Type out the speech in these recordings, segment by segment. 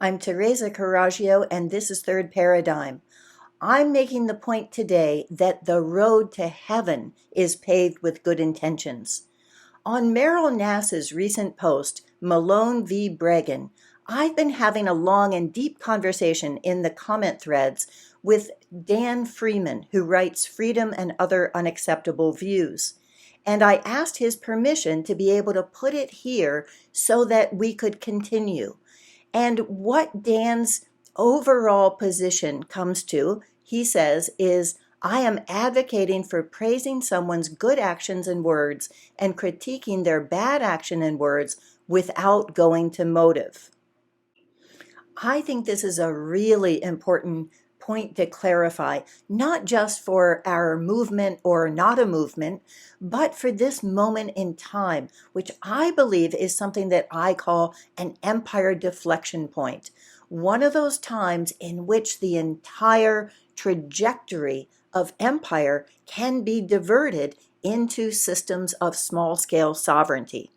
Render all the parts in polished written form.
I'm Teresa Carraggio, and this is Third Paradigm. I'm making the point today that the road to heaven is paved with good intentions. On Meryl Nass's recent post, Malone v. Breggin, I've been having a long and deep conversation in the comment threads with Dan Freeman, who writes Freedom and Other Unacceptable Views. And I asked his permission to be able to put it here so that we could continue. And what Dan's overall position comes to, he says, is I am advocating for praising someone's good actions and words and critiquing their bad action and words without going to motive. I think this is a really important point to clarify, not just for our movement or not a movement, but for this moment in time, which I believe is something that I call an empire deflection point. One of those times in which the entire trajectory of empire can be diverted into systems of small-scale sovereignty.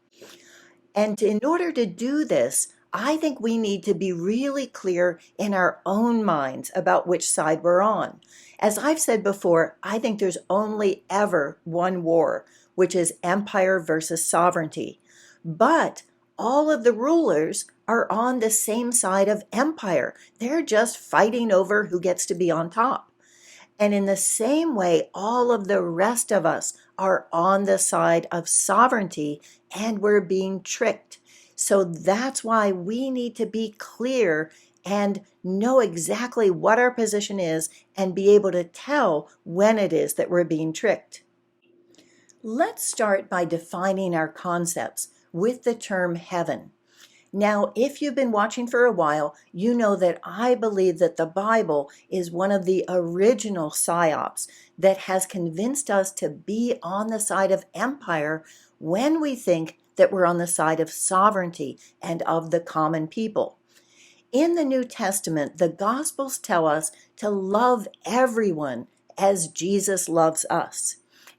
And in order to do this, I think we need to be really clear in our own minds about which side we're on. As I've said before, I think there's only ever one war, which is empire versus sovereignty. But all of the rulers are on the same side of empire. They're just fighting over who gets to be on top. And in the same way, all of the rest of us are on the side of sovereignty and we're being tricked. So that's why we need to be clear and know exactly what our position is and be able to tell when it is that we're being tricked. Let's start by defining our concepts with the term heaven. Now, if you've been watching for a while, you know that I believe that the Bible is one of the original psyops that has convinced us to be on the side of empire when we think that we're on the side of sovereignty and of the common people. In the New Testament, the Gospels tell us to love everyone as Jesus loves us.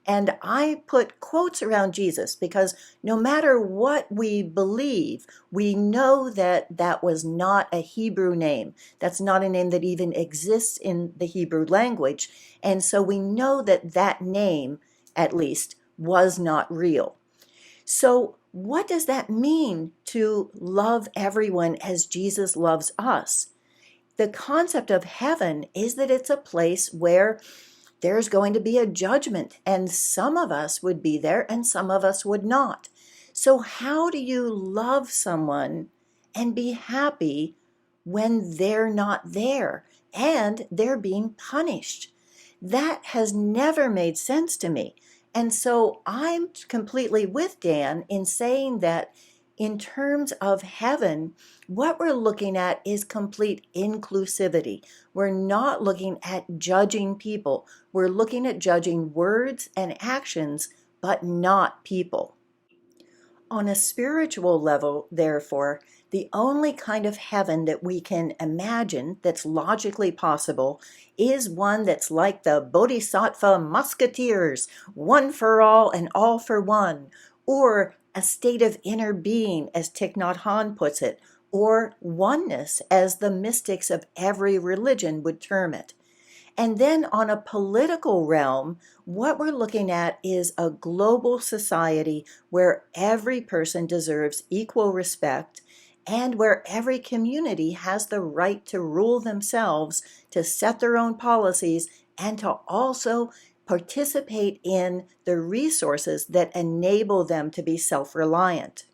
And I put quotes around Jesus because no matter what we believe, we know that that was not a Hebrew name. That's not a name that even exists in the Hebrew language. And so we know that that name, at least, was not real. So what does that mean to love everyone as Jesus loves us? The concept of heaven is that it's a place where there's going to be a judgment, and some of us would be there and some of us would not. So how do you love someone and be happy when they're not there and they're being punished? That has never made sense to me. And so I'm completely with Dan in saying that in terms of heaven, what we're looking at is complete inclusivity. We're not looking at judging people. We're looking at judging words and actions, but not people. On a spiritual level, therefore, the only kind of heaven that we can imagine that's logically possible is one that's like the Bodhisattva musketeers, one for all and all for one, or a state of inner being, as Thich Nhat Hanh puts it, or oneness, as the mystics of every religion would term it. And then on a political realm, what we're looking at is a global society where every person deserves equal respect and where every community has the right to rule themselves, to set their own policies, and to also participate in the resources that enable them to be self-reliant.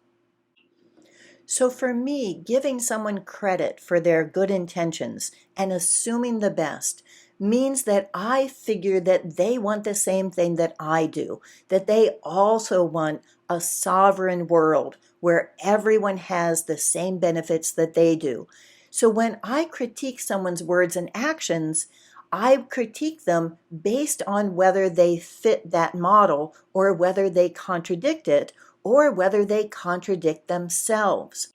So for me, giving someone credit for their good intentions and assuming the best means that I figure that they want the same thing that I do, that they also want a sovereign world where everyone has the same benefits that they do. So when I critique someone's words and actions, I critique them based on whether they fit that model or whether they contradict it or whether they contradict themselves.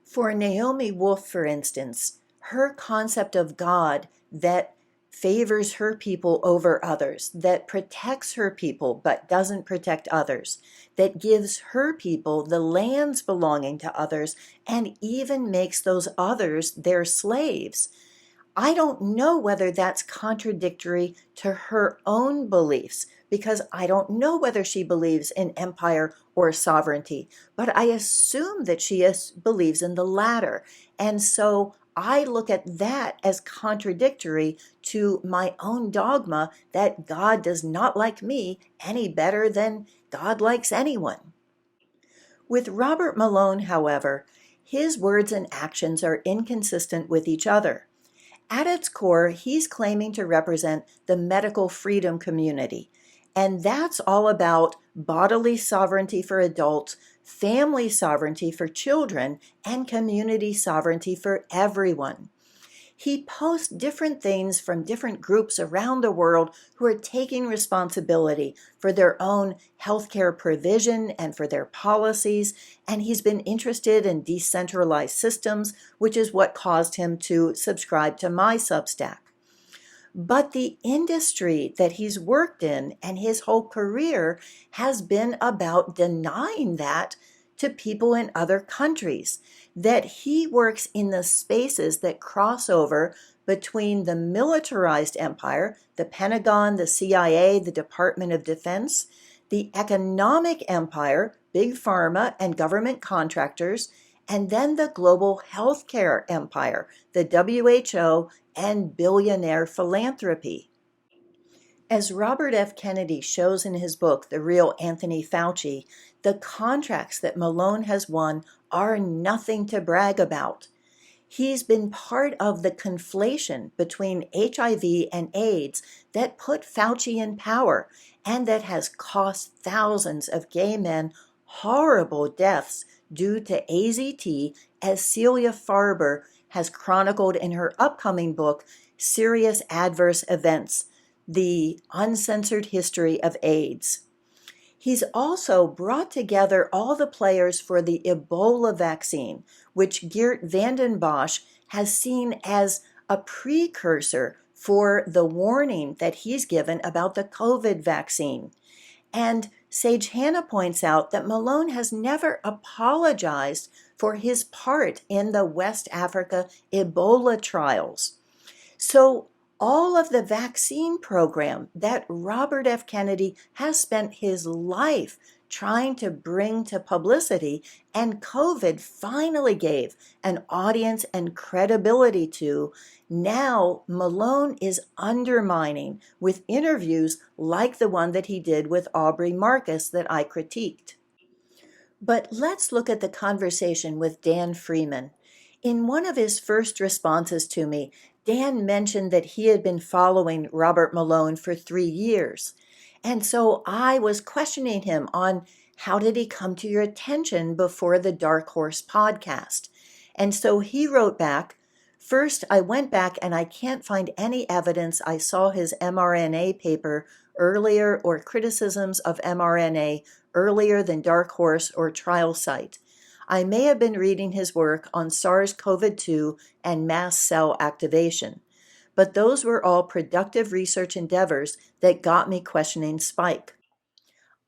For Naomi Wolf, for instance, her concept of God that favors her people over others, that protects her people but doesn't protect others, that gives her people the lands belonging to others and even makes those others their slaves. I don't know whether that's contradictory to her own beliefs because I don't know whether she believes in empire or sovereignty, but I assume that she believes in the latter. And so I look at that as contradictory to my own dogma that God does not like me any better than God likes anyone. With Robert Malone, however, his words and actions are inconsistent with each other. At its core, he's claiming to represent the medical freedom community. And that's all about bodily sovereignty for adults, family sovereignty for children, and community sovereignty for everyone. He posts different things from different groups around the world who are taking responsibility for their own healthcare provision and for their policies. And he's been interested in decentralized systems, which is what caused him to subscribe to my Substack. But the industry that he's worked in and his whole career has been about denying that to people in other countries, that he works in the spaces that cross over between the militarized empire, the Pentagon, the CIA, the Department of Defense, the economic empire, big pharma and government contractors, and then the global healthcare empire, the WHO, and billionaire philanthropy. As Robert F. Kennedy shows in his book, The Real Anthony Fauci, the contracts that Malone has won are nothing to brag about. He's been part of the conflation between HIV and AIDS that put Fauci in power and that has cost thousands of gay men horrible deaths due to AZT, as Celia Farber has chronicled in her upcoming book, Serious Adverse Events: The Uncensored History of AIDS. He's also brought together all the players for the Ebola vaccine, which Geert Vanden Bossche has seen as a precursor for the warning that he's given about the COVID vaccine. And Sage Hana points out that Malone has never apologized for his part in the West Africa Ebola trials. So all of the vaccine program that Robert F. Kennedy has spent his life trying to bring to publicity, and COVID finally gave an audience and credibility to, now Malone is undermining with interviews like the one that he did with Aubrey Marcus that I critiqued. But let's look at the conversation with Dan Freeman. In one of his first responses to me, Dan mentioned that he had been following Robert Malone for 3 years. And so I was questioning him on how did he come to your attention before the Dark Horse podcast. And so he wrote back, first, I went back and I can't find any evidence I saw his mRNA paper earlier or criticisms of mRNA earlier than Dark Horse or Trial Site. I may have been reading his work on SARS-CoV-2 and mast cell activation, but those were all productive research endeavors that got me questioning Spike.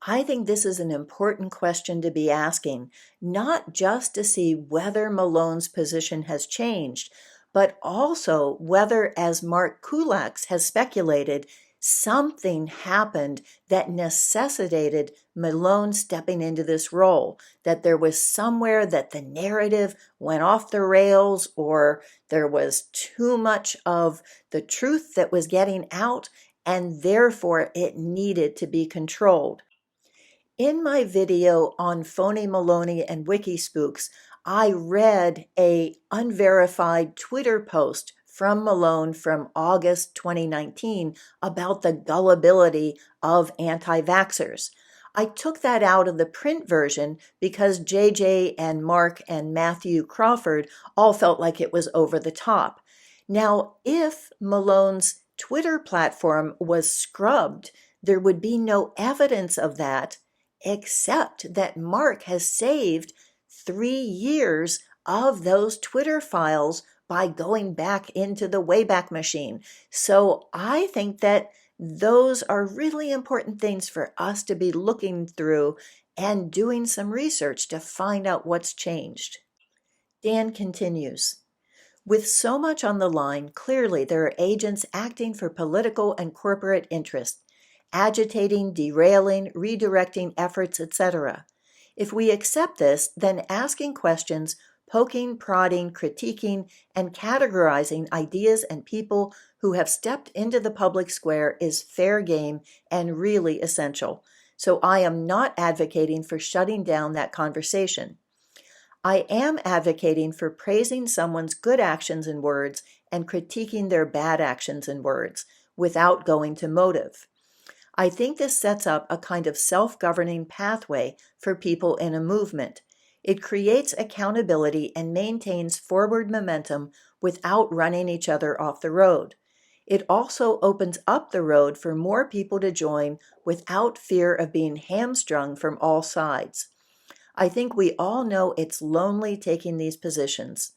I think this is an important question to be asking, not just to see whether Malone's position has changed, but also whether, as Mark Kulacz has speculated, something happened that necessitated Malone stepping into this role, that there was somewhere that the narrative went off the rails, or there was too much of the truth that was getting out, and therefore it needed to be controlled. In my video on Phony Maloney and Wikispooks, I read a unverified Twitter post from Malone from August 2019 about the gullibility of anti-vaxxers. I took that out of the print version because JJ and Mark and Matthew Crawford all felt like it was over the top. Now, if Malone's Twitter platform was scrubbed, there would be no evidence of that, except that Mark has saved 3 years of those Twitter files by going back into the Wayback Machine. So I think that those are really important things for us to be looking through and doing some research to find out what's changed. Dan continues. With so much on the line, clearly there are agents acting for political and corporate interest, agitating, derailing, redirecting efforts, etc. If we accept this, then asking questions, poking, prodding, critiquing, and categorizing ideas and people who have stepped into the public square is fair game and really essential. So I am not advocating for shutting down that conversation. I am advocating for praising someone's good actions and words and critiquing their bad actions and words without going to motive. I think this sets up a kind of self-governing pathway for people in a movement. It creates accountability and maintains forward momentum without running each other off the road. It also opens up the road for more people to join without fear of being hamstrung from all sides. I think we all know it's lonely taking these positions.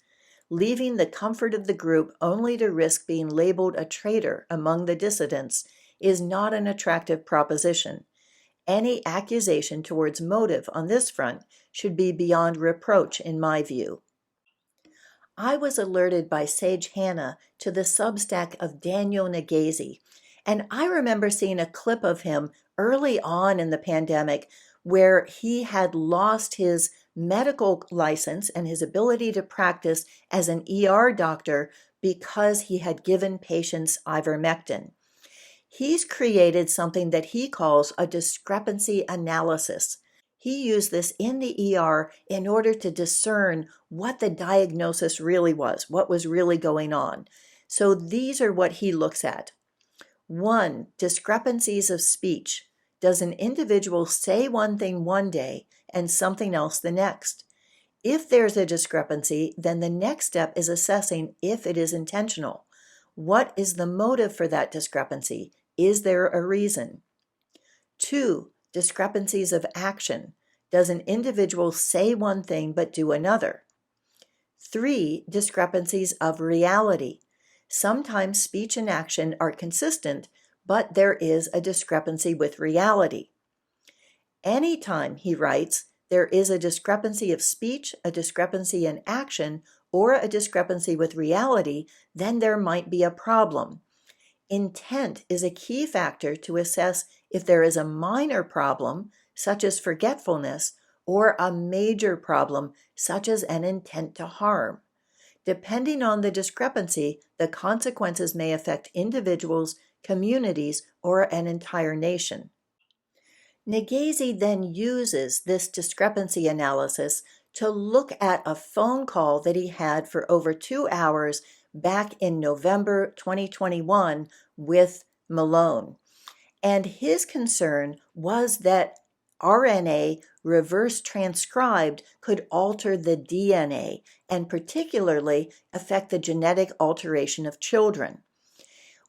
Leaving the comfort of the group only to risk being labeled a traitor among the dissidents is not an attractive proposition. Any accusation towards motive on this front should be beyond reproach in my view. I was alerted by Sage Hana to the Substack of Daniel Negase, and I remember seeing a clip of him early on in the pandemic where he had lost his medical license and his ability to practice as an ER doctor because he had given patients ivermectin. He's created something that he calls a discrepancy analysis. He used this in the ER in order to discern what the diagnosis really was, what was really going on. So these are what he looks at. 1. Discrepancies of speech. Does an individual say one thing one day and something else the next? If there's a discrepancy, then the next step is assessing if it is intentional. What is the motive for that discrepancy? Is there a reason? 2. Discrepancies of action. Does an individual say one thing but do another? 3. Discrepancies of reality. Sometimes speech and action are consistent, but there is a discrepancy with reality. Anytime, he writes, there is a discrepancy of speech, a discrepancy in action, or a discrepancy with reality, then there might be a problem. Intent is a key factor to assess if there is a minor problem, such as forgetfulness, or a major problem, such as an intent to harm. Depending on the discrepancy, the consequences may affect individuals, communities, or an entire nation. Negase then uses this discrepancy analysis to look at a phone call that he had for over 2 hours back in November 2021 with Malone. And his concern was that RNA reverse transcribed could alter the DNA and particularly affect the genetic alteration of children.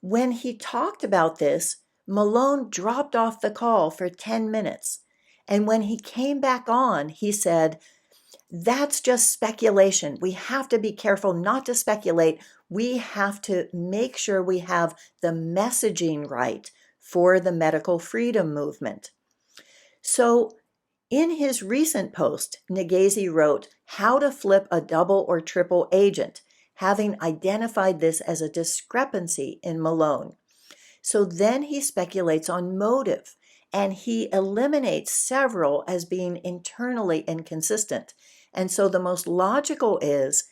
When he talked about this, Malone dropped off the call for 10 minutes. And when he came back on, he said, "That's just speculation. We have to be careful not to speculate. We have to make sure we have the messaging right for the medical freedom movement." So in his recent post, Negase wrote, "How to flip a double or triple agent," having identified this as a discrepancy in Malone. So then he speculates on motive, and he eliminates several as being internally inconsistent. And so the most logical is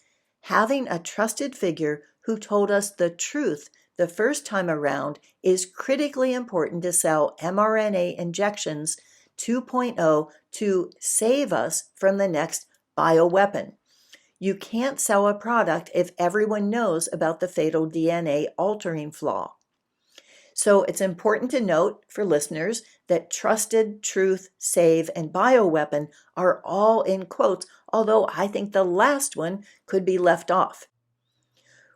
having a trusted figure who told us the truth the first time around is critically important to sell mRNA injections 2.0 to save us from the next bioweapon. You can't sell a product if everyone knows about the fatal DNA altering flaw. So it's important to note for listeners that trusted, truth, save, and bioweapon are all in quotes, although I think the last one could be left off.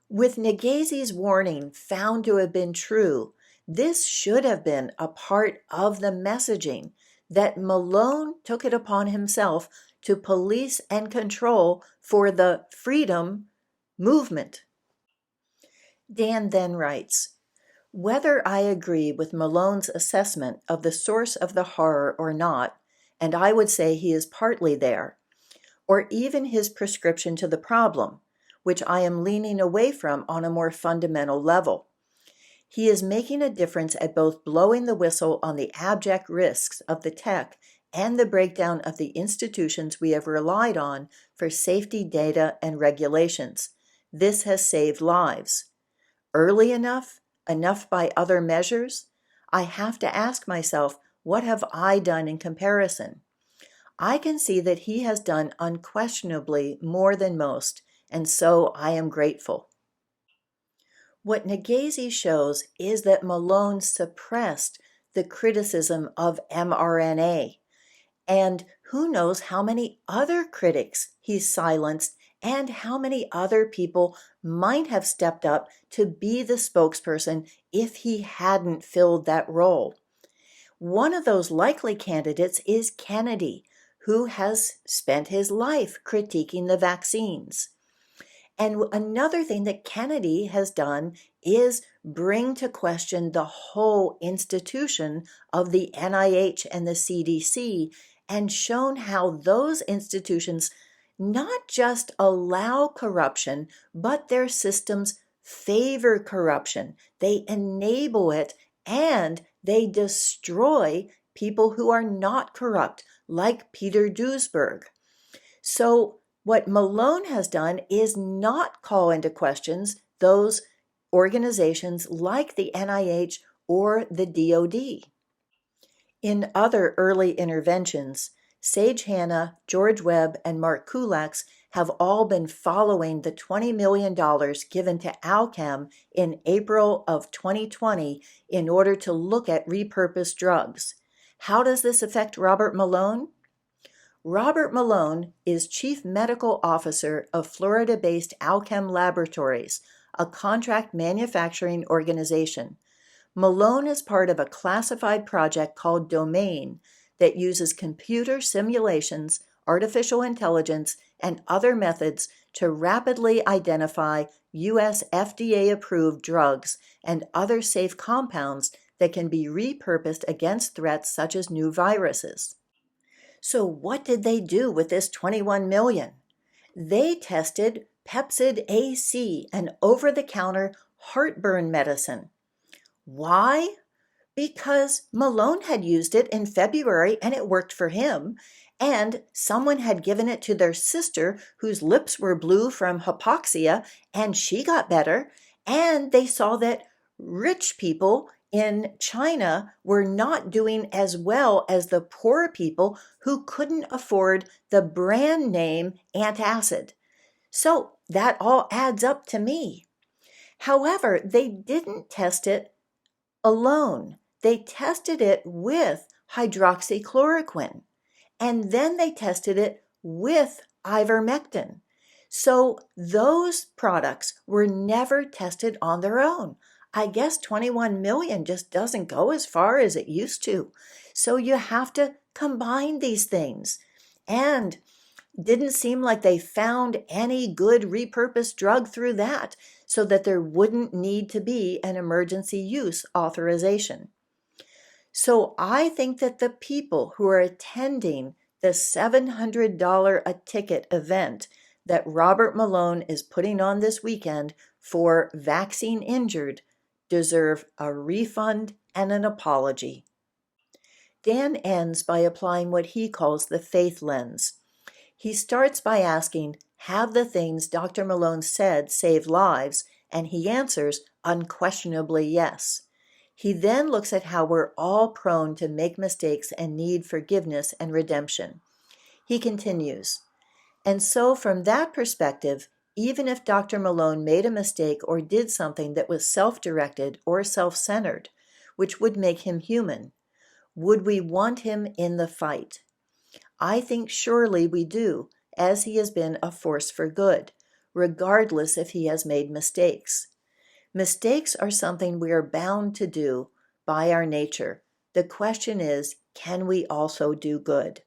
With Negase's warning found to have been true, this should have been a part of the messaging that Malone took it upon himself to police and control for the freedom movement. Dan then writes, whether I agree with Malone's assessment of the source of the horror or not, and I would say he is partly there, or even his prescription to the problem, which I am leaning away from on a more fundamental level. He is making a difference at both blowing the whistle on the abject risks of the tech and the breakdown of the institutions we have relied on for safety data and regulations. This has saved lives. Early enough? Enough by other measures? I have to ask myself, what have I done in comparison? I can see that he has done unquestionably more than most, and so I am grateful. What Negase shows is that Malone suppressed the criticism of mRNA, and who knows how many other critics he silenced and how many other people might have stepped up to be the spokesperson if he hadn't filled that role. One of those likely candidates is Kennedy, who has spent his life critiquing the vaccines. And another thing that Kennedy has done is bring to question the whole institution of the NIH and the CDC and shown how those institutions not just allow corruption, but their systems favor corruption. They enable it and they destroy people who are not corrupt, like Peter Duesberg. So what Malone has done is not call into questions those organizations like the NIH or the DoD. In other early interventions, Sage Hana, George Webb, and Mark Kulacz have all been following the $20 million given to Alchem in April of 2020 in order to look at repurposed drugs. How does this affect Robert Malone? Robert Malone is Chief Medical Officer of Florida-based Alchem Laboratories, a contract manufacturing organization. Malone is part of a classified project called Domain that uses computer simulations, artificial intelligence, and other methods to rapidly identify U.S. FDA-approved drugs and other safe compounds that can be repurposed against threats such as new viruses. So what did they do with this $21 million? They tested Pepcid AC, an over-the-counter heartburn medicine. Why? Because Malone had used it in February and it worked for him, and someone had given it to their sister whose lips were blue from hypoxia and she got better, and they saw that rich people in China were not doing as well as the poor people who couldn't afford the brand name antacid. So that all adds up to me. However, they didn't test it alone. They tested it with hydroxychloroquine, and then they tested it with ivermectin. So those products were never tested on their own. I guess 21 million just doesn't go as far as it used to. So you have to combine these things. And didn't seem like they found any good repurposed drug through that, so that there wouldn't need to be an emergency use authorization. So I think that the people who are attending the $700 a ticket event that Robert Malone is putting on this weekend for Vaccine Injured deserve a refund and an apology. Dan ends by applying what he calls the faith lens. He starts by asking, have the things Dr. Malone said saved lives? And he answers, unquestionably yes. He then looks at how we're all prone to make mistakes and need forgiveness and redemption. He continues, and so from that perspective, even if Dr. Malone made a mistake or did something that was self-directed or self-centered, which would make him human, would we want him in the fight? I think surely we do, as he has been a force for good, regardless if he has made mistakes. Mistakes are something we are bound to do by our nature. The question is, can we also do good?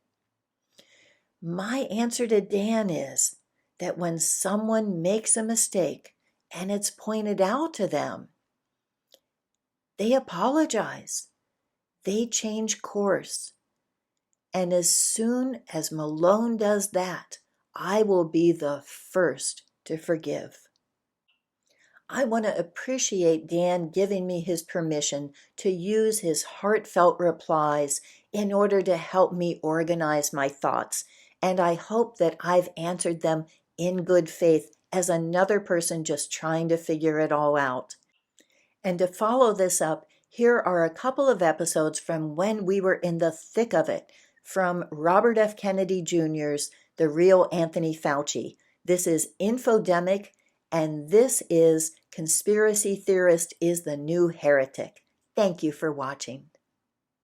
My answer to Dan is, that when someone makes a mistake and it's pointed out to them, they apologize, they change course. And as soon as Malone does that, I will be the first to forgive. I want to appreciate Dan giving me his permission to use his heartfelt replies in order to help me organize my thoughts, and I hope that I've answered them in good faith as another person just trying to figure it all out. And to follow this up, here are a couple of episodes from when we were in the thick of it, from Robert F. Kennedy Jr.'s The Real Anthony Fauci. This is Infodemic, and this is Conspiracy Theorist is the New Heretic. Thank you for watching.